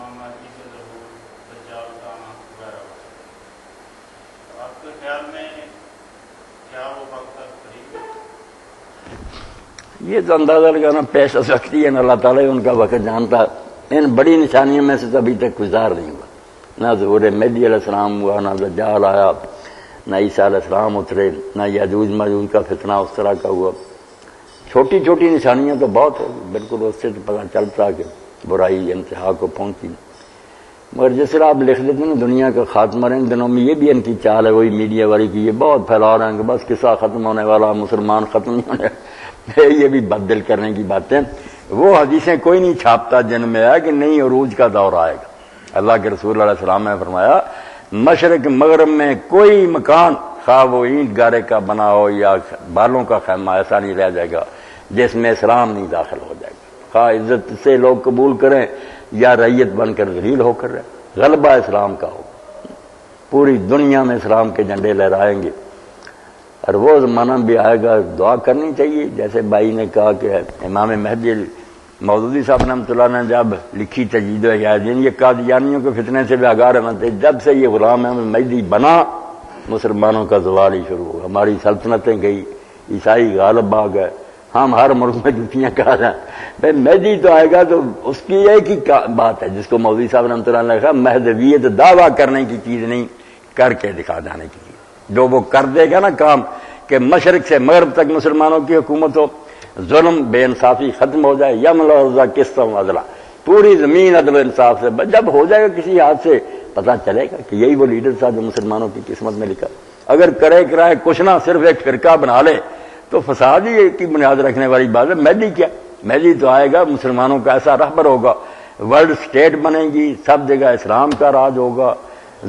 امام مہدی کے ظہور، دجال کا آنا وغیرہ۔ آپ کے خیال میں کیا وہ وقت قریب ہے؟ یہ تو اندازہ لگانا پیش از وقتی ہے، اللہ تعالیٰ ان کا وقت جانتا۔ ان بڑی نشانیوں میں سے تو ابھی تک گزار نہیں ہوا، نہ ظہور مہدی علیہ السلام ہوا، نہ دجال آیا، نہ عیسیٰ علیہ السلام اترے، نہ یاجوج ماجوج کا فتنہ اس طرح کا ہوا۔ چھوٹی چھوٹی نشانیاں تو بہت ہوگی، بالکل اس سے تو پتہ چلتا کہ برائی انتہا کو پہنچی۔ مگر جس طرح آپ لکھ لیتے ہیں نا دنیا کا خاتمہ، ان دنوں میں یہ بھی ان کی چال ہے وہی میڈیا والی کی، یہ بہت پھیلا رہے ہیں کہ بس قصہ ختم ہونے والا، مسلمان ختم نہیں ہونے، یہ بھی بد دل کرنے کی باتیں۔ وہ حدیثیں کوئی نہیں چھاپتا جن میں ہے کہ نہیں عروج کا دور آئے گا۔ اللہ کے رسول علیہ السلام نے فرمایا مشرق مغرب میں کوئی مکان، خواہ وہ اینٹ گارے کا بنا ہو یا بالوں کا خیمہ، ایسا نہیں رہ جائے گا جس میں اسلام نہیں داخل ہو جائے گا، خواہ عزت سے لوگ قبول کریں یا رعیت بن کر ذلیل ہو کر رہے۔ غلبہ اسلام کا ہو، پوری دنیا میں اسلام کے جھنڈے لہرائیں گے، اور وہ زمانہ بھی آئے گا۔ دعا کرنی چاہیے، جیسے بھائی نے کہا کہ امام مہدی مودودی صاحب رحمۃ اللہ نے جب لکھی تجدید و احیاء دین، یہ قادیانیوں کے فتنے سے بھی آگاہ رہنا تھے، جب سے یہ غلام احمد مہدی بنا مسلمانوں کا زوال ہی شروع ہوا، ہماری سلطنتیں گئی، عیسائی غالب آ گئے، ہم ہر ملک میں جوتیاں کہا رہے ہیں۔ بھائی مہدی تو آئے گا تو اس کی ایک ہی بات ہے جس کو مودودی صاحب رحمۃ اللہ نے کہا، مہدویت دعویٰ کرنے کی چیز نہیں، کر کے دکھا جانے کی چیز۔ جو وہ کر دے گا نا کام کہ مشرق سے مغرب تک مسلمانوں کی حکومت ہو، ظلم بے انصافی ختم ہو جائے، یملا عرضہ قسط و عدلہ، پوری زمین عدل و انصاف سے، جب ہو جائے گا کسی ہاتھ سے پتہ چلے گا کہ یہی وہ لیڈر تھا جو مسلمانوں کی قسمت میں لکھا۔ اگر کرے کرائے کچھ نہ صرف ایک فرقہ بنا لے تو فساد ہی کی بنیاد رکھنے والی بات ہے۔ مہدی کیا؟ مہدی تو آئے گا، مسلمانوں کا ایسا رہبر ہوگا، ورلڈ سٹیٹ بنے گی، سب جگہ اسلام کا راج ہوگا،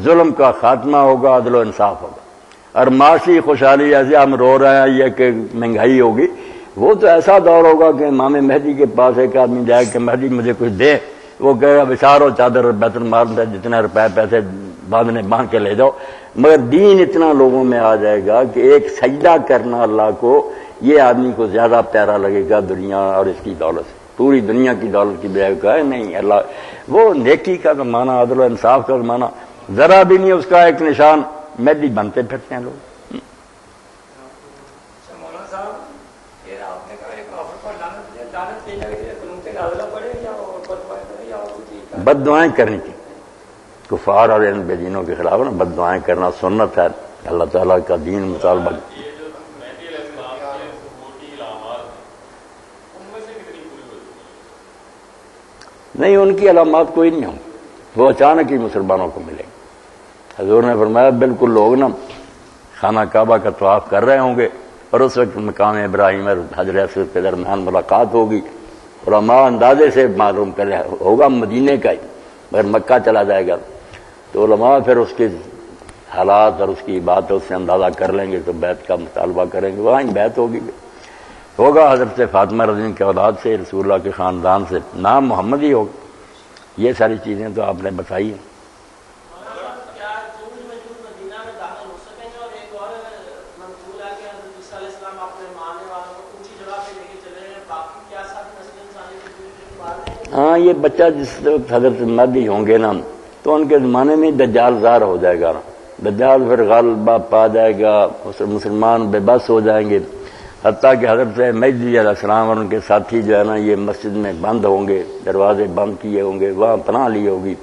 ظلم کا خاتمہ ہوگا، عدل و انصاف ہوگا، اور معاشی خوشحالی جیسے ہم رو رہے ہیں یہ کہ مہنگائی ہوگی، وہ تو ایسا دور ہوگا کہ امام مہدی کے پاس ایک آدمی جائے کہ مہدی مجھے کچھ دے، وہ کہے گا بشارو چادر بیت المال سے جتنے روپے پیسے باندھنے باندھ کے لے جاؤ۔ مگر دین اتنا لوگوں میں آ جائے گا کہ ایک سجدہ کرنا اللہ کو یہ آدمی کو زیادہ پیارا لگے گا دنیا اور اس کی دولت سے، پوری دنیا کی دولت کی بجائے کہا ہے نہیں اللہ، وہ نیکی کا زمانہ، عدل و انصاف کا زمانہ ذرا بھی نہیں اس کا ایک نشان، مہدی بنتے پھرتے ہیں لوگ۔ بد دعائیں کرنی چاہیے کفار اور ان بے دینوں کے خلاف نا، بد دعائیں کرنا سنت ہے، اللہ تعالیٰ کا دین مطالبہ۔ نہیں، ان کی علامات کوئی نہیں ہوں، وہ اچانک ہی مسلمانوں کو ملیں گے۔ حضور نے فرمایا بالکل لوگ نا خانہ کعبہ کا طواف کر رہے ہوں گے اور اس وقت مقام ابراہیم اور حجر اسود کے درمیان ملاقات ہوگی، علماء اندازے سے معلوم کر رہے ہوگا مدینے کا ہی، مگر مکہ چلا جائے گا تو علماء پھر اس کے حالات اور اس کی باتوں سے اندازہ کر لیں گے تو بیعت کا مطالبہ کریں گے، وہاں بیعت ہوگا حضرت فاطمہ رضی اللہ کی اولاد سے، رسول اللہ کے خاندان سے، نام محمد ہی ہوگا۔ یہ ساری چیزیں تو آپ نے بتائی ہیں۔ ہاں، یہ بچہ جس وقت حضرت مہدی ہوں گے نا تو ان کے زمانے میں دجال ظاہر ہو جائے گا نا، دجال پھر غلبہ پا جائے گا، مسلمان بے بس ہو جائیں گے، حتیٰ کہ حضرت مہدی علیہ السلام اور ان کے ساتھی جو ہے نا یہ مسجد میں بند ہوں گے، دروازے بند کیے ہوں گے، وہاں پناہ لی ہوگی،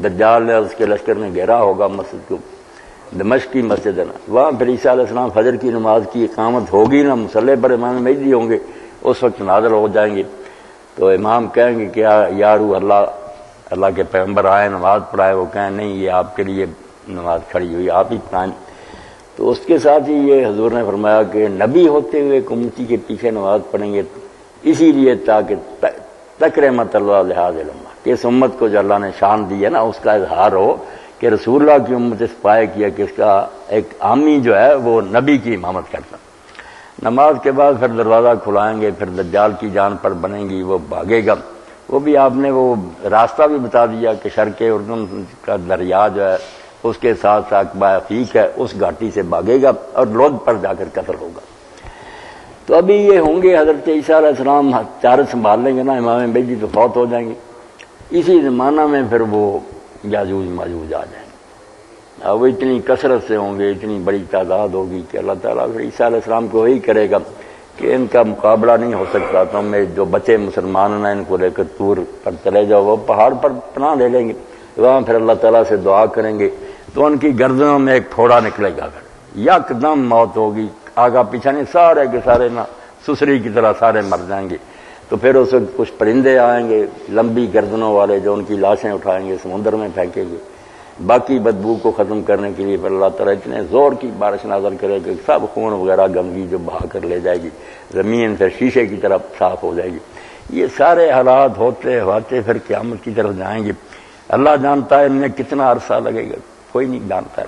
دجال نے اس کے لشکر نے گھیرا ہوگا مسجد کو، دمشق کی مسجد ہے نا، وہاں پھر عیسیٰ علیہ السلام فجر کی نماز کی اقامت ہوگی نا، مصلی پر امام مہدی ہوں گے، اس وقت نازل ہو جائیں گے، تو امام کہیں گے کہ یارو اللہ کے پیغمبر آئے نماز پڑھائے، وہ کہیں نہیں یہ آپ کے لیے نماز کھڑی ہوئی، آپ ہی پڑھائیں۔ تو اس کے ساتھ ہی یہ حضور نے فرمایا کہ نبی ہوتے ہوئے امتی کے پیچھے نماز پڑھیں گے اسی لیے تاکہ تکرمت اللہ لحاظ علمہ، کہ اس امت کو جو اللہ نے شان دی ہے نا اس کا اظہار ہو کہ رسول اللہ کی امت اس پائے کیا کہ اس کا ایک عامی جو ہے وہ نبی کی امامت کرتا۔ نماز کے بعد پھر دروازہ کھلائیں گے، پھر دجال کی جان پر بنے گی، وہ بھاگے گا، وہ بھی آپ نے وہ راستہ بھی بتا دیا کہ شرق اردن کا دریا جو ہے اس کے ساتھ ساتھ عقیق ہے، اس گھاٹی سے بھاگے گا اور لود پر جا کر قتل ہوگا۔ تو ابھی یہ ہوں گے حضرت عیسیٰ علیہ السلام چارج سنبھال لیں گے نا، امام مہدی تو فوت ہو جائیں گے، اسی زمانہ میں پھر وہ یاجوج ماجوج آ جائیں گے، اب وہ اتنی کثرت سے ہوں گے، اتنی بڑی تعداد ہوگی کہ اللہ تعالیٰ پھر عیسیٰ علیہ السلام کو وہی کرے گا کہ ان کا مقابلہ نہیں ہو سکتا، تم میں جو بچے مسلمان ہیں ان کو لے کر طور پر چلے جاؤ، وہ پہاڑ پر پناہ لے لیں گے، وہاں پھر اللہ تعالیٰ سے دعا کریں گے تو ان کی گردنوں میں ایک پھوڑا نکلے گا، یکدم موت ہوگی، آگا پیچھا نہیں، سارے کے سارے نہ سسری کی طرح سارے مر جائیں گے۔ تو پھر اس وقت کچھ پرندے آئیں گے لمبی گردنوں والے جو ان کی لاشیں اٹھائیں گے سمندر میں پھینکیں گے، باقی بدبو کو ختم کرنے کے لیے پھر اللہ تعالیٰ اتنے زور کی بارش نازل کرے گا کہ سب خون وغیرہ گندگی جو بہا کر لے جائے گی، زمین پھر شیشے کی طرف صاف ہو جائے گی۔ یہ سارے حالات ہوتے ہوتے پھر قیامت کی طرف جائیں گے۔ اللہ جانتا ہے ان میں کتنا عرصہ لگے گا، کوئی نہیں جانتا ہے۔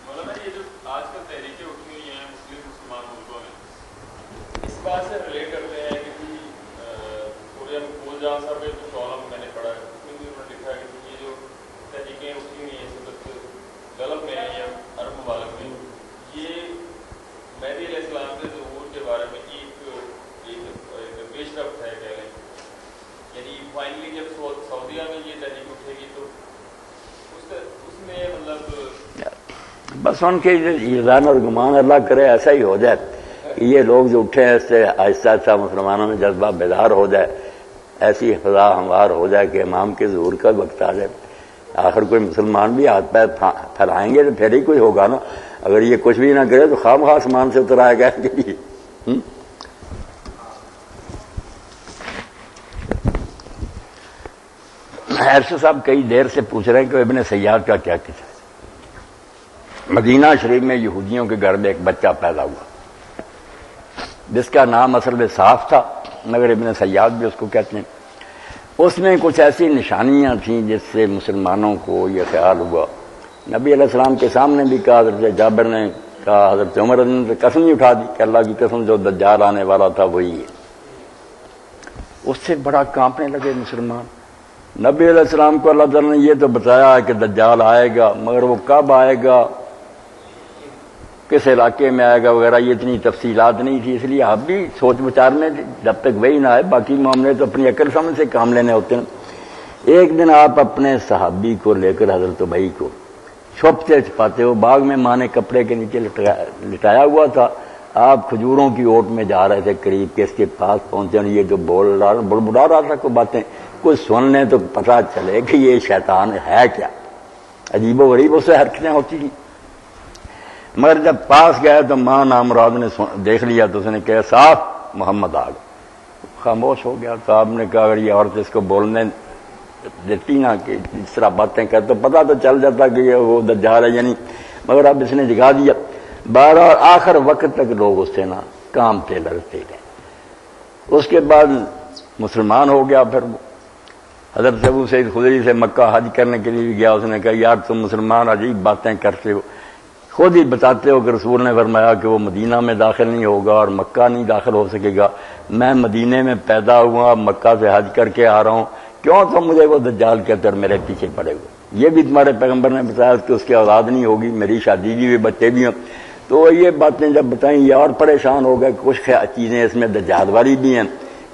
مولانا یہ جو آج کل تحریکیں اٹھی ہوئی ہیں مسلمان ملکوں میں، اس بات سے ریلیٹ کرتے ہیں کہ کوریا میں پول جہاں صاحب جو کالم میں نے پڑھا ہے اس میں بھی انہوں نے لکھا ہے کہ یہ جو تحریکیں اٹھی ہوئی ہیں اس وقت گلف میں یا عرب ممالک میں، یہ مہدی علیہ السلام کے ظہور کے بارے میں ایک پیش رفت ہے کہہ لیں، یعنی فائنلی جب سعودیہ میں یہ تحریک اٹھے گی تو اس میں مطلب بس ان کے ظن اور گمان اللہ کرے ایسا ہی ہو جائے کہ یہ لوگ جو اٹھے ہیں اس سے آہستہ آہستہ مسلمانوں میں جذبہ بیدار ہو جائے، ایسی فضا ہموار ہو جائے کہ امام کے ظہور کا وقت آ جائے۔ آخر کوئی مسلمان بھی ہاتھ پیر پھیلائیں گے تو پھر ہی کوئی ہوگا نا، اگر یہ کچھ بھی نہ کرے تو خواہ مخواہ آسمان سے اتر آئے گا ان کے لیے۔ ارشد صاحب کئی دیر سے پوچھ رہے ہیں کہ ابن سیاد کا کیا قصہ ہے۔ مدینہ شریف میں یہودیوں کے گھر میں ایک بچہ پیدا ہوا جس کا نام اصل میں صاف تھا، مگر ابن سیاد بھی اس کو کہتے ہیں۔ اس میں کچھ ایسی نشانیاں تھیں جس سے مسلمانوں کو یہ خیال ہوا، نبی علیہ السلام کے سامنے بھی کہا، حضرت جابر نے کہا، حضرت عمر نے قسم ہی اٹھا دی کہ اللہ کی قسم جو دجال آنے والا تھا وہی ہے۔ اس سے بڑا کانپنے لگے مسلمان۔ نبی علیہ السلام کو اللہ تعالیٰ نے یہ تو بتایا ہے کہ دجال آئے گا، مگر وہ کب آئے گا، کس علاقے میں آئے گا وغیرہ یہ اتنی تفصیلات نہیں تھی، اس لیے آپ بھی سوچ بچار میں جب تک وہی نہ آئے باقی معاملے تو اپنی عقل سمجھ سے کام لینے ہوتے ہیں۔ ایک دن آپ اپنے صحابی کو لے کر حضرت ابی کو چھپتے چھپاتے ہو، باغ میں ماں نے کپڑے کے نیچے لٹایا ہوا تھا، آپ کھجوروں کی اوٹ میں جا رہے تھے قریب کہ اس کے پاس پہنچے، یہ جو بڑبڑا رہا تھا کوئی باتیں، کچھ سن لیں تو پتہ چلے کہ یہ شیطان ہے کیا، عجیب و غریب اس سے حرکتیں ہوتی تھیں۔ مگر جب پاس گئے تو ماں نامراد نے دیکھ لیا تو اس نے کہا صاف محمد آ گئے، خاموش ہو گیا۔ تو آپ نے کہا اگر یہ عورت اس کو بولنے دیتی نا کہ اس طرح باتیں کر تو پتہ تو چل جاتا کہ یہ وہ دجال ہے یعنی، مگر اب اس نے جگا دیا۔ بہرحال آخر وقت تک لوگ اس سے نا کامتے لڑتے گئے۔ اس کے بعد مسلمان ہو گیا۔ پھر حضرت ابو سعید خدری سے مکہ حج کرنے کے لیے گیا، اس نے کہا یار تم مسلمان عجیب باتیں کرتے ہو، خود ہی بتاتے ہو کہ رسول نے فرمایا کہ وہ مدینہ میں داخل نہیں ہوگا اور مکہ نہیں داخل ہو سکے گا، میں مدینے میں پیدا ہوا، مکہ سے حج کر کے آ رہا ہوں، کیوں تم مجھے وہ دجال کہتے اور میرے پیچھے پڑے ہوئے؟ یہ بھی تمہارے پیغمبر نے بتایا کہ اس کی اولاد نہیں ہوگی، میری شادی بھی ہوئی، بچے بھی ہوں۔ تو یہ باتیں جب بتائیں یہ اور پریشان ہو گئے، کچھ چیزیں اس میں دجال والی بھی ہیں،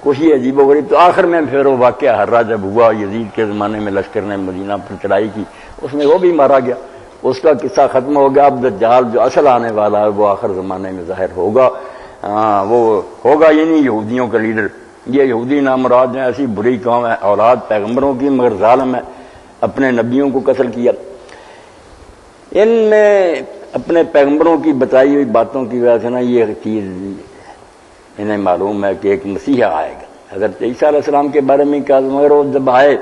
کچھ ہی عجیب و غریب۔ تو آخر میں پھر وہ واقعہ ہررا جب ہوا، یزید کے زمانے میں لشکر نے مدینہ پر چڑھائی کی، اس میں وہ بھی مارا گیا، اس کا قصہ ختم ہو گیا۔ اب دجال جو اصل آنے والا ہے وہ آخر زمانے میں ظاہر ہوگا، وہ ہوگا یعنی یہودیوں کا لیڈر۔ یہ یہودی نامراد ہیں، ایسی بری قوم ہے، اولاد پیغمبروں کی مگر ظالم ہے، اپنے نبیوں کو قتل کیا۔ ان میں اپنے پیغمبروں کی بتائی ہوئی باتوں کی وجہ سے نا یہ چیز انہیں معلوم ہے کہ ایک مسیحا آئے گا۔ حضرت عیسیٰ علیہ السلام کے بارے میں کہا، مگر وہ جب آئے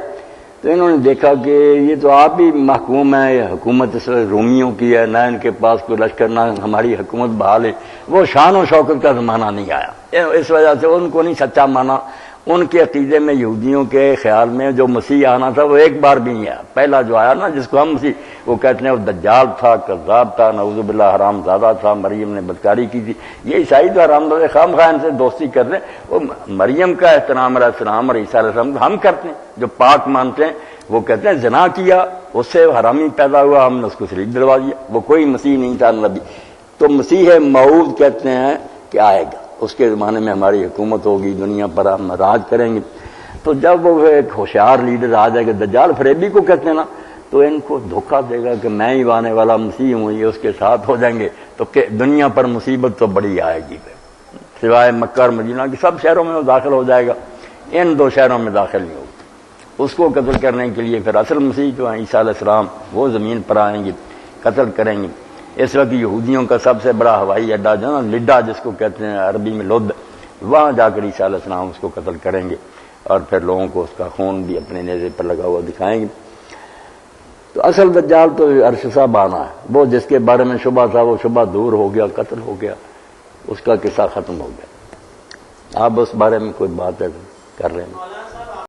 تو انہوں نے دیکھا کہ یہ تو آپ ہی محکوم ہے، یہ حکومت اس رومیوں کی ہے، نہ ان کے پاس کوئی لشکر، نہ ہماری حکومت بحال ہے۔ وہ شان و شوکت کا زمانہ نہیں آیا، اس وجہ سے ان کو نہیں سچا مانا۔ ان کے عقیدے میں، یہودیوں کے خیال میں جو مسیح آنا تھا وہ ایک بار بھی نہیں آیا۔ پہلا جو آیا نا جس کو ہم مسیح وہ کہتے ہیں وہ دجال تھا، کذاب تھا، نعوذ باللہ حرام زادہ تھا، مریم نے بدکاری کی تھی۔ یہ عیسائی تو حرام زادہ خام خواہ ان سے دوستی کر رہے ہیں، وہ مریم کا احترام علیہ السلام اور عیسیٰ علیہ السلام ہم کرتے ہیں، جو پاک مانتے ہیں وہ کہتے ہیں زنا کیا، اس سے حرامی پیدا ہوا، ہم نے اس کو شریک دلوا دیا، وہ کوئی مسیح نہیں تھا نبی۔ تو مسیح موعود کہتے ہیں کہ آئے گا، اس کے زمانے میں ہماری حکومت ہوگی، دنیا پر ہم راج کریں گے۔ تو جب وہ ایک ہوشیار لیڈر آ جائے گا، دجال فریبی کو کہتے ہیں نا، تو ان کو دھوکہ دے گا کہ میں ہی آنے والا مسیح ہوں، یہ اس کے ساتھ ہو جائیں گے، تو کہ دنیا پر مصیبت تو بڑی آئے گی، سوائے مکہ اور مدینہ کی سب شہروں میں وہ داخل ہو جائے گا، ان 2 شہروں میں داخل نہیں ہوگا۔ اس کو قتل کرنے کے لیے پھر اصل مسیح جو ہیں عیسیٰ علیہ السلام، وہ زمین پر آئیں گے، قتل کریں گے۔ اس وقت یہودیوں کا سب سے بڑا ہوائی اڈہ جو ہے نا، لڈا جس کو کہتے ہیں عربی میں لد، وہاں جا کر عیسیٰ علیہ السلام اس کو قتل کریں گے، اور پھر لوگوں کو اس کا خون بھی اپنے نیزے پر لگا ہوا دکھائیں گے۔ تو اصل دجال تو عرش صاحب آنا ہے، وہ جس کے بارے میں شبہ تھا وہ شبہ دور ہو گیا، قتل ہو گیا، اس کا قصہ ختم ہو گیا۔ آپ اس بارے میں کوئی بات کر رہے ہیں؟